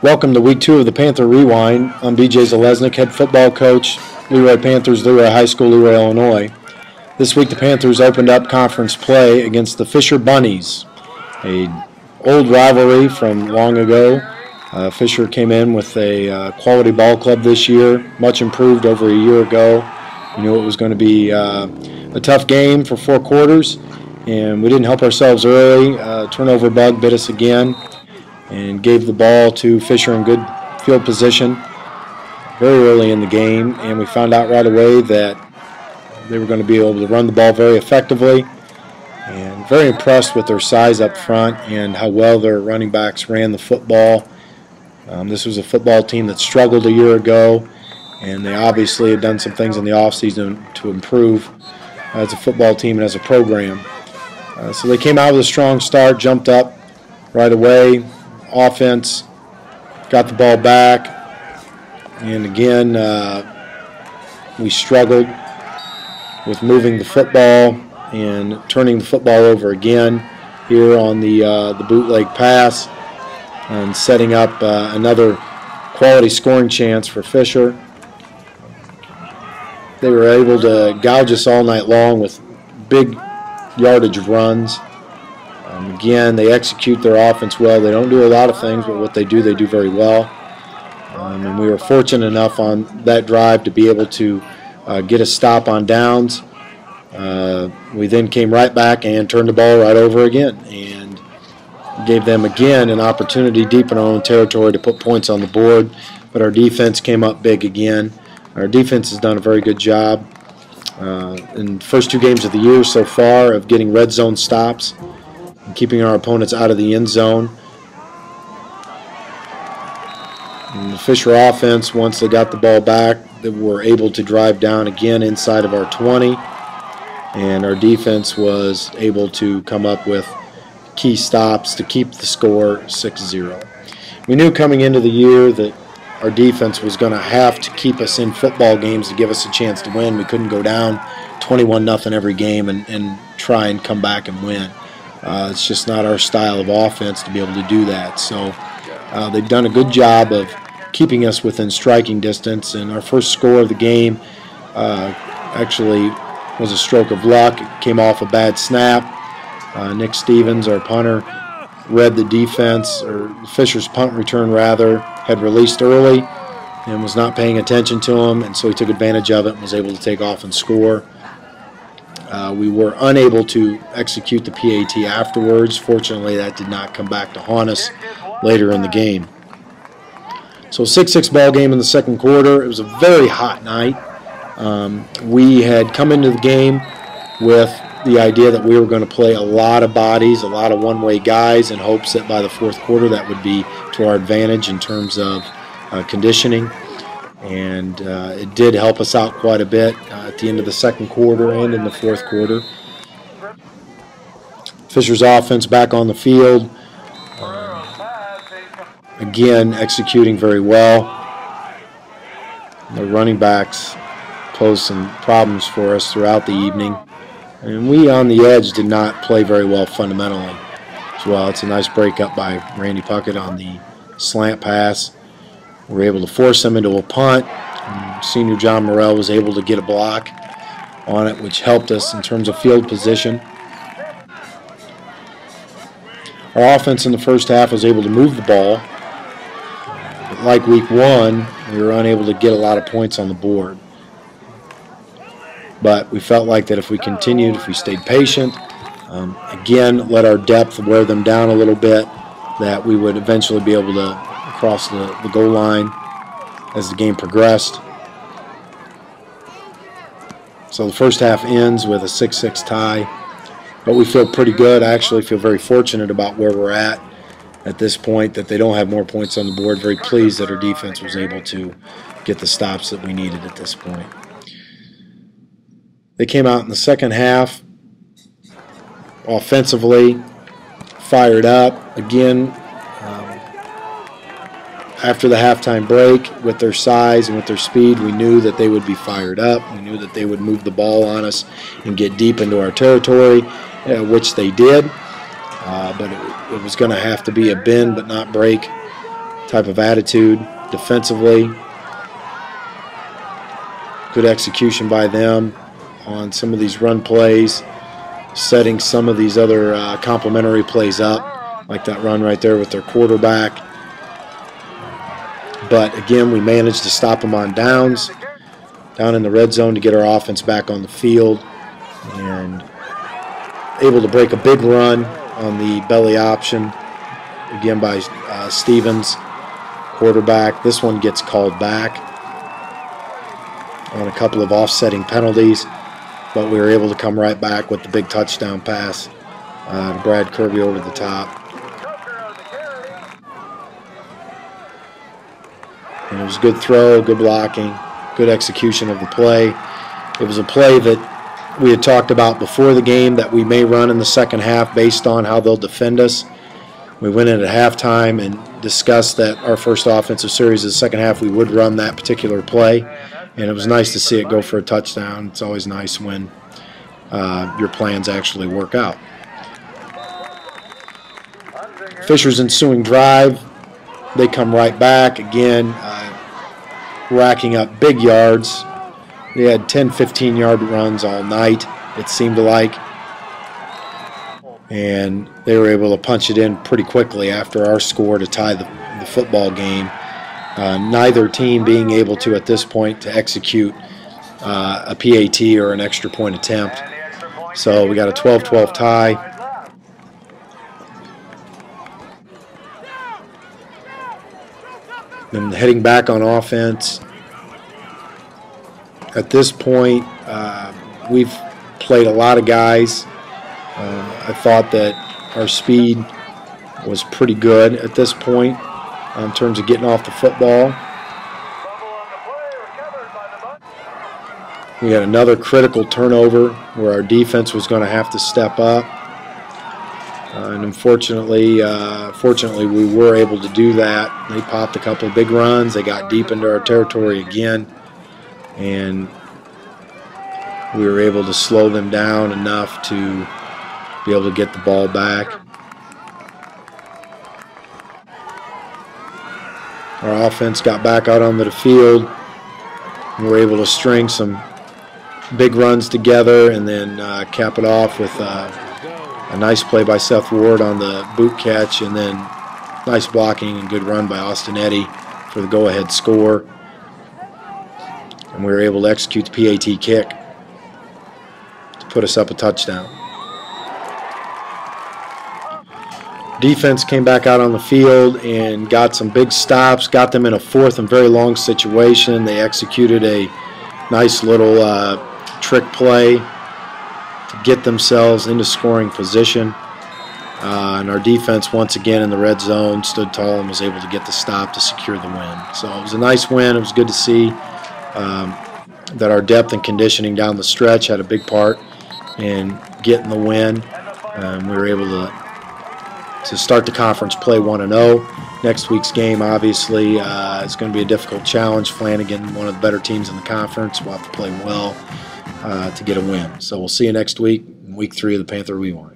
Welcome to Week 2 of the Panther Rewind. I'm BJ Zalesnik, head football coach, LeRoy Panthers, LeRoy High School, LeRoy, Illinois. This week the Panthers opened up conference play against the Fisher Bunnies, an old rivalry from long ago. Fisher came in with a quality ball club this year, much improved over a year ago. We knew it was going to be a tough game for 4 quarters, and we didn't help ourselves early. Turnover bug bit us again and gave the ball to Fisher in good field position very early in the game, and we found out right away that they were going to be able to run the ball very effectively, and very impressed with their size up front and how well their running backs ran the football. This was a football team that struggled a year ago, and they obviously have done some things in the offseason to improve as a football team and as a program. So they came out with a strong start, jumped up right away. Offense got the ball back, and again we struggled with moving the football and turning the football over again here on the bootleg pass and setting up another quality scoring chance for Fisher. They were able to gouge us all night long with big yardage runs. Again, they execute their offense well. They don't do a lot of things, but what they do very well. And we were fortunate enough on that drive to be able to get a stop on downs. We then came right back and turned the ball right over again and gave them again an opportunity deep in our own territory to put points on the board. But our defense came up big again. Our defense has done a very good job in the first 2 games of the year so far of getting red zone stops and keeping our opponents out of the end zone. And the Fisher offense, once they got the ball back, they were able to drive down again inside of our 20, and our defense was able to come up with key stops to keep the score 6-0. We knew coming into the year that our defense was going to have to keep us in football games to give us a chance to win. We couldn't go down 21-0 every game and try and come back and win. It's just not our style of offense to be able to do that. So they've done a good job of keeping us within striking distance, and our first score of the game actually was a stroke of luck. It came off a bad snap. Nick Stevens, our punter, read the defense, or Fisher's punt return rather, had released early and was not paying attention to him, and so he took advantage of it and was able to take off and score. We were unable to execute the PAT afterwards. Fortunately, that did not come back to haunt us later in the game. So 6-6 ball game in the second quarter. It was a very hot night. We had come into the game with the idea that we were going to play a lot of bodies, a lot of one-way guys, in hopes that by the fourth quarter that would be to our advantage in terms of conditioning. And it did help us out quite a bit at the end of the second quarter and in the fourth quarter. Fisher's offense back on the field, again executing very well. The running backs posed some problems for us throughout the evening, and we on the edge did not play very well fundamentally as well. It's a nice break up by Randy Puckett on the slant pass. We were able to force them into a punt. Senior John Morrell was able to get a block on it, which helped us in terms of field position. Our offense in the first half was able to move the ball, but like week 1, we were unable to get a lot of points on the board. But we felt like that if we continued, if we stayed patient, again, let our depth wear them down a little bit, that we would eventually be able to cross the goal line as the game progressed. So the first half ends with a 6-6 tie, but we feel pretty good. I actually feel very fortunate about where we're at this point, that they don't have more points on the board. Very pleased that our defense was able to get the stops that we needed at this point. They came out in the second half offensively, fired up. Again, after the halftime break, with their size and with their speed, we knew that they would be fired up. We knew that they would move the ball on us and get deep into our territory, which they did. But it was going to have to be a bend but not break type of attitude defensively. Good execution by them on some of these run plays, setting some of these other complementary plays up, like that run right there with their quarterback. But again, we managed to stop them on downs, down in the red zone, to get our offense back on the field, and able to break a big run on the belly option, again by Stevens, quarterback. This one gets called back on a couple of offsetting penalties, but we were able to come right back with the big touchdown pass to Brad Kirby over the top. And it was a good throw, good blocking, good execution of the play. It was a play that we had talked about before the game that we may run in the second half based on how they'll defend us. We went in at halftime and discussed that our first offensive series of the second half we would run that particular play, and it was nice to see it go for a touchdown. It's always nice when your plans actually work out. Fisher's ensuing drive, they come right back again, racking up big yards. They had 10, 15-yard runs all night, it seemed like, and they were able to punch it in pretty quickly after our score to tie the football game. Neither team being able to, at this point, to execute a PAT or an extra point attempt. So we got a 12-12 tie. Then heading back on offense. At this point, we've played a lot of guys. I thought that our speed was pretty good at this point in terms of getting off the football. We had another critical turnover where our defense was going to have to step up. And unfortunately, fortunately, we were able to do that. They popped a couple of big runs. They got deep into our territory again, and we were able to slow them down enough to be able to get the ball back. Our offense got back out onto the field. We were able to string some big runs together and then cap it off with a nice play by Seth Ward on the boot catch, and then nice blocking and good run by Austin Eddy for the go-ahead score. And we were able to execute the PAT kick to put us up a touchdown. Defense came back out on the field and got some big stops, got them in a fourth and very long situation. They executed a nice little trick play to get themselves into scoring position. And our defense, once again in the red zone, stood tall and was able to get the stop to secure the win. So it was a nice win. It was good to see that our depth and conditioning down the stretch had a big part in getting the win. We were able to start the conference play 1-0. Next week's game, obviously, is going to be a difficult challenge. Flanagan, one of the better teams in the conference, will have to play well to get a win. So we'll see you next week, in week 3 of the Panther Rewind.